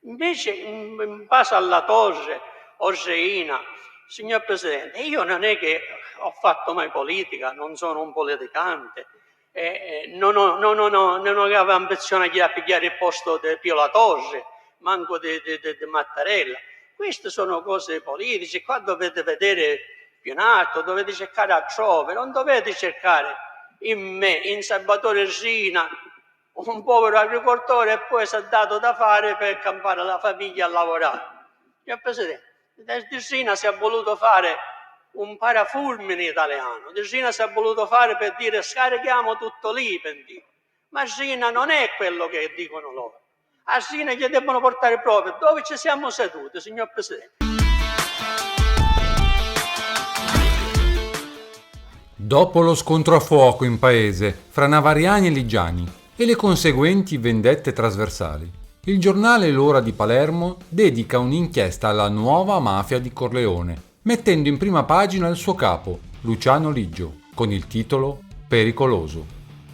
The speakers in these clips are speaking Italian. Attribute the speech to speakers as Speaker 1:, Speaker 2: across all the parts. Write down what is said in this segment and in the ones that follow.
Speaker 1: Invece, in base alla torre Orseina, signor Presidente, io non è che ho fatto mai politica, non sono un politicante, non avevo ambizione di pigliare il posto di Pio La Torre, manco di Mattarella. Queste sono cose politiche, qua dovete vedere più in alto, dovete cercare altrove, non dovete cercare in me, in Salvatore Sina, un povero agricoltore, e poi si è dato da fare per campare la famiglia a lavorare. Signor Presidente, di Sina si è voluto fare un parafulmine italiano, di Sina si è voluto fare per dire scarichiamo tutto lì, ma Sina non è quello che dicono loro. A Sina gli devono portare prove dove ci siamo seduti, signor Presidente.
Speaker 2: Dopo lo scontro a fuoco in paese fra Navariani e Ligiani e le conseguenti vendette trasversali, il giornale L'Ora di Palermo dedica un'inchiesta alla nuova mafia di Corleone, mettendo in prima pagina il suo capo, Luciano Liggio, con il titolo Pericoloso.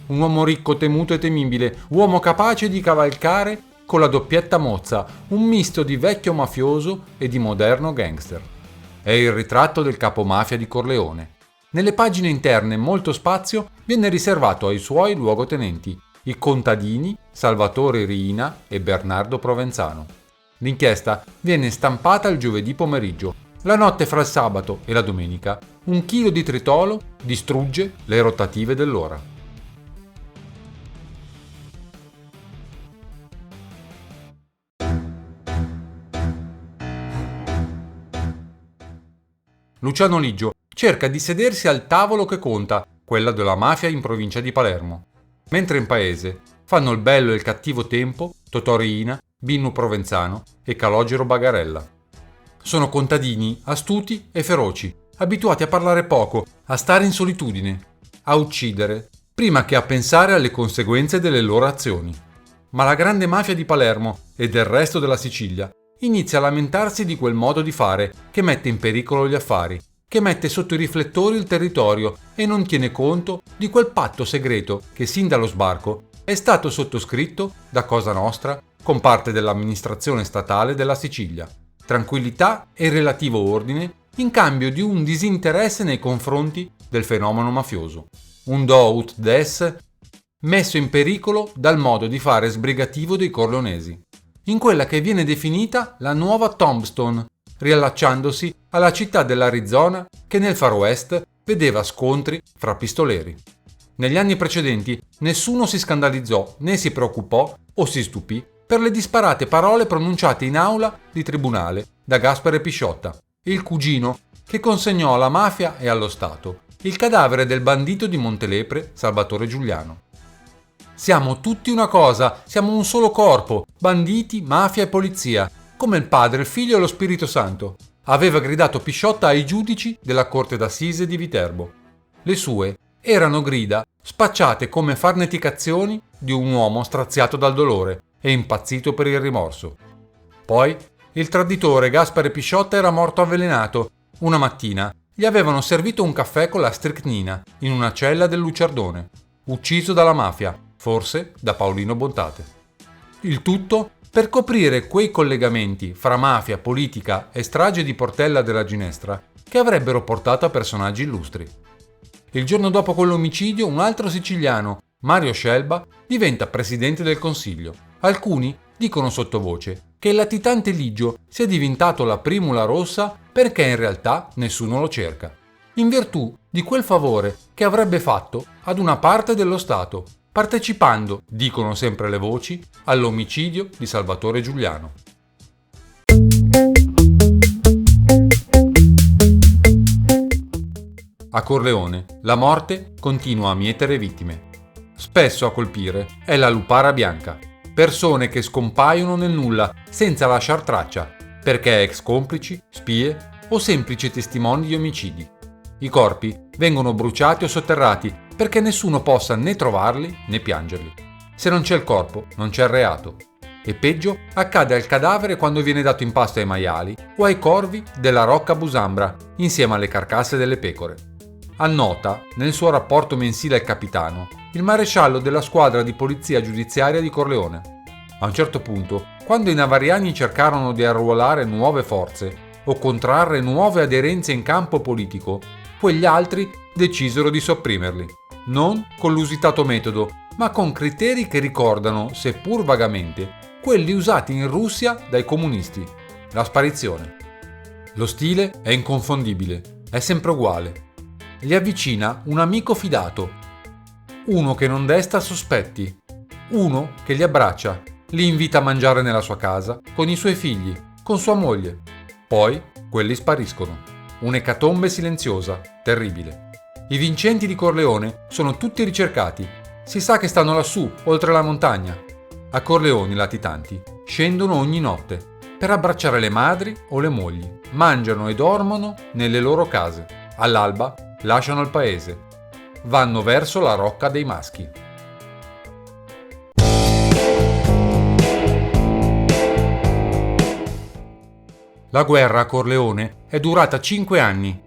Speaker 2: Un uomo ricco, temuto e temibile, uomo capace di cavalcare con la doppietta mozza, un misto di vecchio mafioso e di moderno gangster. È il ritratto del capomafia di Corleone. Nelle pagine interne molto spazio viene riservato ai suoi luogotenenti, i contadini Salvatore Riina e Bernardo Provenzano. L'inchiesta viene stampata il giovedì pomeriggio. La notte fra il sabato e la domenica, un chilo di tritolo distrugge le rotative dell'Ora. Luciano Liggio cerca di sedersi al tavolo che conta, quella della mafia in provincia di Palermo. Mentre in paese fanno il bello e il cattivo tempo Totò Riina, Binnu Provenzano e Calogero Bagarella. Sono contadini astuti e feroci, abituati a parlare poco, a stare in solitudine, a uccidere, prima che a pensare alle conseguenze delle loro azioni. Ma la grande mafia di Palermo e del resto della Sicilia inizia a lamentarsi di quel modo di fare che mette in pericolo gli affari, che mette sotto i riflettori il territorio e non tiene conto di quel patto segreto che sin dallo sbarco è stato sottoscritto da Cosa Nostra con parte dell'amministrazione statale della Sicilia. Tranquillità e relativo ordine in cambio di un disinteresse nei confronti del fenomeno mafioso. Un do ut des messo in pericolo dal modo di fare sbrigativo dei corleonesi, in quella che viene definita la nuova Tombstone, riallacciandosi alla città dell'Arizona che nel Far West vedeva scontri fra pistoleri. Negli anni precedenti nessuno si scandalizzò né si preoccupò o si stupì per le disparate parole pronunciate in aula di tribunale da Gaspare Pisciotta, il cugino che consegnò alla mafia e allo Stato il cadavere del bandito di Montelepre Salvatore Giuliano. Siamo tutti una cosa, siamo un solo corpo, banditi, mafia e polizia, come il Padre, il Figlio e lo Spirito Santo, aveva gridato Pisciotta ai giudici della Corte d'Assise di Viterbo. Le sue erano grida spacciate come farneticazioni di un uomo straziato dal dolore e impazzito per il rimorso. Poi il traditore Gaspare Pisciotta era morto avvelenato. Una mattina gli avevano servito un caffè con la stricnina in una cella del Luciardone, ucciso dalla mafia, forse da Paolino Bontate. Il tutto per coprire quei collegamenti fra mafia, politica e strage di Portella della Ginestra che avrebbero portato a personaggi illustri. Il giorno dopo quell'omicidio un altro siciliano, Mario Scelba, diventa presidente del Consiglio. Alcuni dicono sottovoce che il latitante Liggio sia diventato la primula rossa perché in realtà nessuno lo cerca, in virtù di quel favore che avrebbe fatto ad una parte dello Stato, partecipando, dicono sempre le voci, all'omicidio di Salvatore Giuliano. A Corleone, la morte continua a mietere vittime. Spesso a colpire è la lupara bianca, persone che scompaiono nel nulla senza lasciar traccia, perché ex complici, spie o semplici testimoni di omicidi. I corpi vengono bruciati o sotterrati perché nessuno possa né trovarli né piangerli. Se non c'è il corpo, non c'è il reato. E peggio accade al cadavere quando viene dato in pasto ai maiali o ai corvi della Rocca Busambra, insieme alle carcasse delle pecore. Annota, nel suo rapporto mensile al capitano, il maresciallo della squadra di polizia giudiziaria di Corleone. A un certo punto, Quando i navariani cercarono di arruolare nuove forze o contrarre nuove aderenze in campo politico, quegli altri decisero di sopprimerli, non con l'usitato metodo, ma con criteri che ricordano, seppur vagamente, quelli usati in Russia dai comunisti: la sparizione. Lo stile è inconfondibile, è sempre uguale. Gli avvicina un amico fidato, uno che non desta sospetti, uno che li abbraccia, li invita a mangiare nella sua casa, con i suoi figli, con sua moglie. Poi quelli spariscono. Un'ecatombe silenziosa, terribile. I vincenti di Corleone sono tutti ricercati. Si sa che stanno lassù, oltre la montagna. A Corleone i latitanti scendono ogni notte per abbracciare le madri o le mogli. Mangiano e dormono nelle loro case. All'alba lasciano il paese. Vanno verso la Rocca dei Maschi. La guerra a Corleone è durata 5 anni.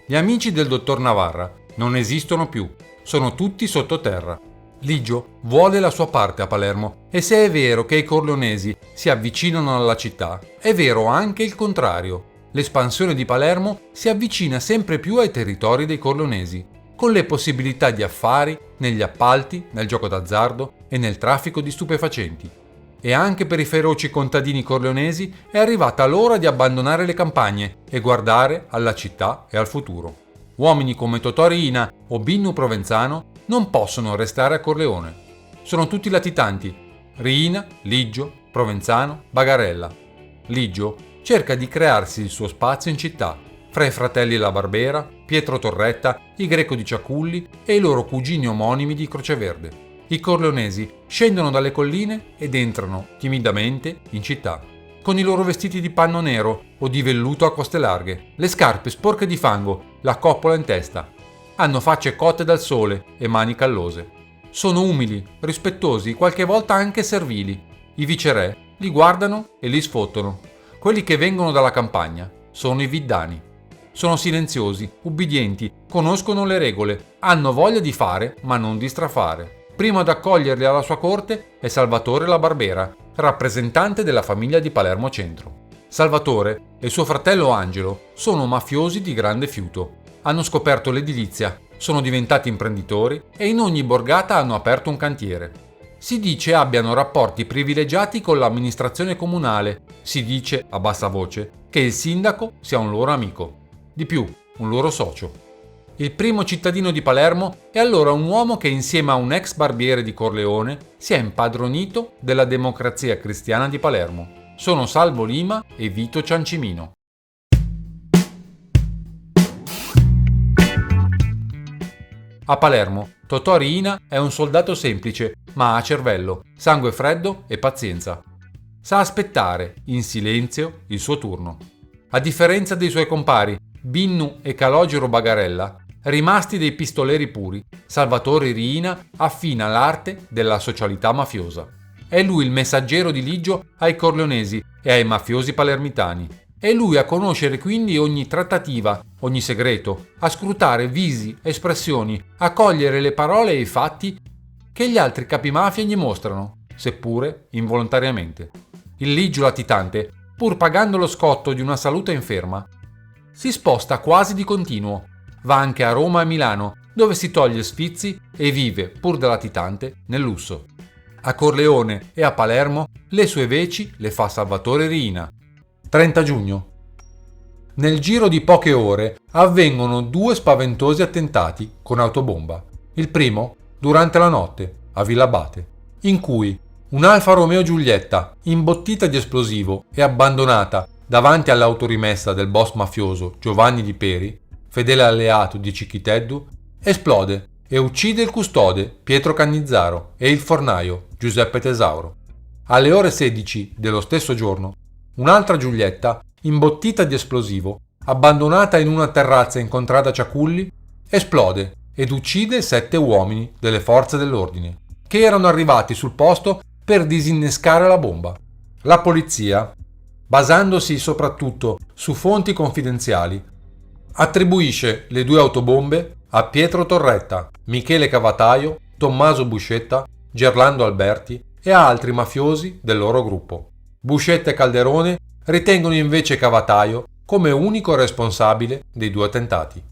Speaker 2: Gli amici del dottor Navarra non esistono più, sono tutti sottoterra. Ligio vuole la sua parte a Palermo e se è vero che i corleonesi si avvicinano alla città, è vero anche il contrario. L'espansione di Palermo si avvicina sempre più ai territori dei corleonesi, con le possibilità di affari negli appalti, nel gioco d'azzardo e nel traffico di stupefacenti. E anche per i feroci contadini corleonesi è arrivata l'ora di abbandonare le campagne e guardare alla città e al futuro. Uomini come Totò Riina o Binnu Provenzano non possono restare a Corleone. Sono tutti latitanti: Riina, Ligio, Provenzano, Bagarella. Ligio cerca di crearsi il suo spazio in città, fra i fratelli La Barbera, Pietro Torretta, i Greco di Ciaculli e i loro cugini omonimi di Croceverde. I corleonesi scendono dalle colline ed entrano timidamente in città, con i loro vestiti di panno nero o di velluto a coste larghe, le scarpe sporche di fango, la coppola in testa. Hanno facce cotte dal sole e mani callose. Sono umili, rispettosi, qualche volta anche servili. I viceré li guardano e li sfottono. Quelli che vengono dalla campagna sono i viddani. Sono silenziosi, ubbidienti, conoscono le regole, hanno voglia di fare ma non di strafare. Primo ad accoglierli alla sua corte è Salvatore La Barbera, rappresentante della famiglia di Palermo Centro. Salvatore e suo fratello Angelo sono mafiosi di grande fiuto. Hanno scoperto l'edilizia, sono diventati imprenditori e in ogni borgata hanno aperto un cantiere. Si dice abbiano rapporti privilegiati con l'amministrazione comunale. Si dice, a bassa voce, che il sindaco sia un loro amico. Di più, un loro socio. Il primo cittadino di Palermo è allora un uomo che insieme a un ex barbiere di Corleone si è impadronito della democrazia cristiana di Palermo. Sono Salvo Lima e Vito Ciancimino. A Palermo, Totò Riina è un soldato semplice, ma ha cervello, sangue freddo e pazienza. Sa aspettare, in silenzio, il suo turno. A differenza dei suoi compari, Binnu e Calogero Bagarella, rimasti dei pistoleri puri, Salvatore Riina affina l'arte della socialità mafiosa. È lui il messaggero di Ligio ai corleonesi e ai mafiosi palermitani. È lui a conoscere quindi ogni trattativa, ogni segreto, a scrutare visi, espressioni, a cogliere le parole e i fatti che gli altri capimafia gli mostrano, seppure involontariamente. Il Ligio latitante, pur pagando lo scotto di una salute inferma, si sposta quasi di continuo. Va anche a Roma e a Milano, dove si toglie sfizi e vive, pur da latitante, nel lusso. A Corleone e a Palermo le sue veci le fa Salvatore Riina. 30 giugno. Nel giro di poche ore avvengono 2 spaventosi attentati con autobomba. Il primo durante la notte, a Villabate, in cui un Alfa Romeo Giulietta, imbottita di esplosivo e abbandonata davanti all'autorimessa del boss mafioso Giovanni Di Peri, fedele alleato di Cicchiteddu, esplode e uccide il custode Pietro Cannizzaro e il fornaio Giuseppe Tesauro. Alle ore 16 dello stesso giorno, un'altra Giulietta, imbottita di esplosivo, abbandonata in una terrazza in contrada Ciaculli, esplode ed uccide 7 uomini delle forze dell'ordine, che erano arrivati sul posto per disinnescare la bomba. La polizia, basandosi soprattutto su fonti confidenziali, attribuisce le 2 autobombe a Pietro Torretta, Michele Cavataio, Tommaso Buscetta, Gerlando Alberti e a altri mafiosi del loro gruppo. Buscetta e Calderone ritengono invece Cavataio come unico responsabile dei 2 attentati.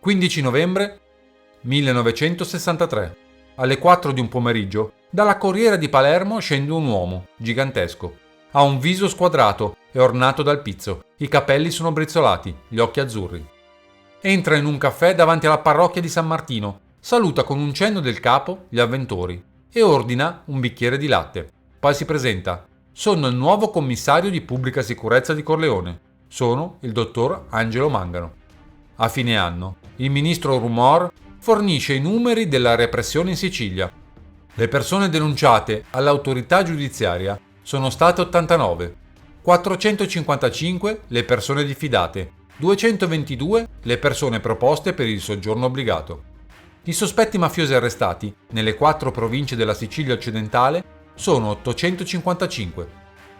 Speaker 2: «15 novembre 1963. Alle 4 di un pomeriggio, dalla Corriera di Palermo scende un uomo, gigantesco. Ha un viso squadrato e ornato dal pizzo, i capelli sono brizzolati, gli occhi azzurri. Entra in un caffè davanti alla parrocchia di San Martino, saluta con un cenno del capo gli avventori e ordina un bicchiere di latte. Poi si presenta. Sono il nuovo commissario di pubblica sicurezza di Corleone. Sono il dottor Angelo Mangano. A fine anno, il ministro Rumor fornisce i numeri della repressione in Sicilia. Le persone denunciate all'autorità giudiziaria sono state 89, 455 le persone diffidate, 222 le persone proposte per il soggiorno obbligato. I sospetti mafiosi arrestati nelle 4 province della Sicilia occidentale sono 855.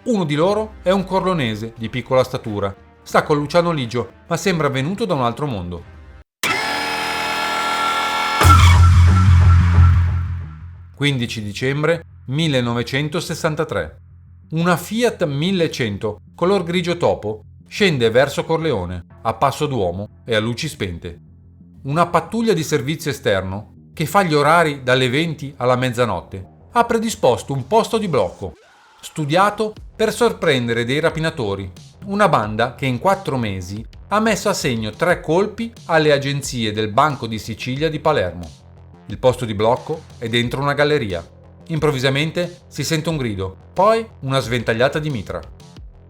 Speaker 2: Uno di loro è un corleonese di piccola statura. Sta con Luciano Ligio, ma sembra venuto da un altro mondo. 15 dicembre 1963. Una Fiat 1100 color grigio topo scende verso Corleone, a passo d'uomo e a luci spente. Una pattuglia di servizio esterno, che fa gli orari dalle 20 alla mezzanotte, ha predisposto un posto di blocco, studiato per sorprendere dei rapinatori, una banda che in 4 mesi ha messo a segno 3 colpi alle agenzie del Banco di Sicilia di Palermo. Il posto di blocco è dentro una galleria. Improvvisamente si sente un grido, poi una sventagliata di mitra.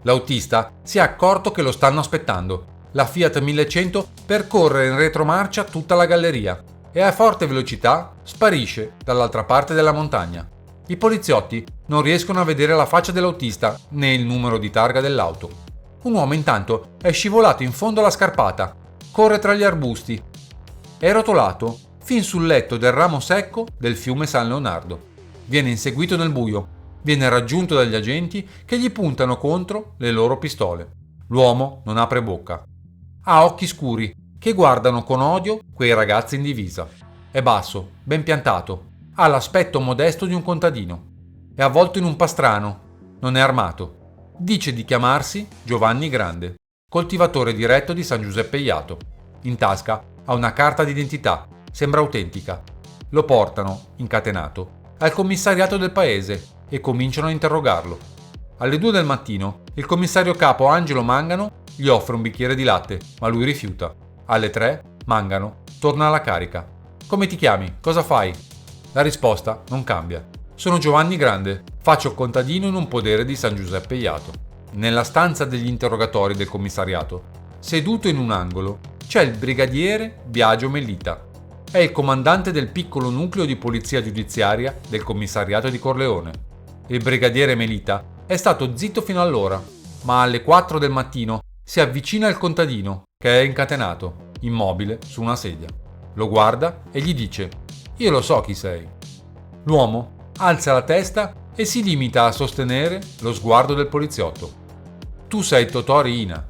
Speaker 2: L'autista si è accorto che lo stanno aspettando. La Fiat 1100 percorre in retromarcia tutta la galleria e a forte velocità sparisce dall'altra parte della montagna. I poliziotti non riescono a vedere la faccia dell'autista né il numero di targa dell'auto. Un uomo intanto è scivolato in fondo alla scarpata, corre tra gli arbusti. È rotolato fin sul letto del ramo secco del fiume San Leonardo. Viene inseguito nel buio. Viene raggiunto dagli agenti che gli puntano contro le loro pistole. L'uomo non apre bocca. Ha occhi scuri che guardano con odio quei ragazzi in divisa. È basso, ben piantato. Ha l'aspetto modesto di un contadino. È avvolto in un pastrano. Non è armato. Dice di chiamarsi Giovanni Grande, coltivatore diretto di San Giuseppe Jato. In tasca ha una carta d'identità. Sembra autentica. Lo portano, incatenato, al commissariato del paese e cominciano a interrogarlo. Alle 2 del mattino il commissario capo Angelo Mangano gli offre un bicchiere di latte, ma lui rifiuta. Alle 3 Mangano torna alla carica. Come ti chiami? Cosa fai? La risposta non cambia. Sono Giovanni Grande, faccio contadino in un podere di San Giuseppe Jato. Nella stanza degli interrogatori del commissariato, seduto in un angolo, c'è il brigadiere Biagio Mellita. È il comandante del piccolo nucleo di polizia giudiziaria del commissariato di Corleone. Il brigadiere Mellita è stato zitto fino allora, ma alle 4 del mattino si avvicina al contadino, che è incatenato, immobile su una sedia. Lo guarda e gli dice: «Io lo so chi sei». L'uomo alza la testa e si limita a sostenere lo sguardo del poliziotto. «Tu sei Totò Riina».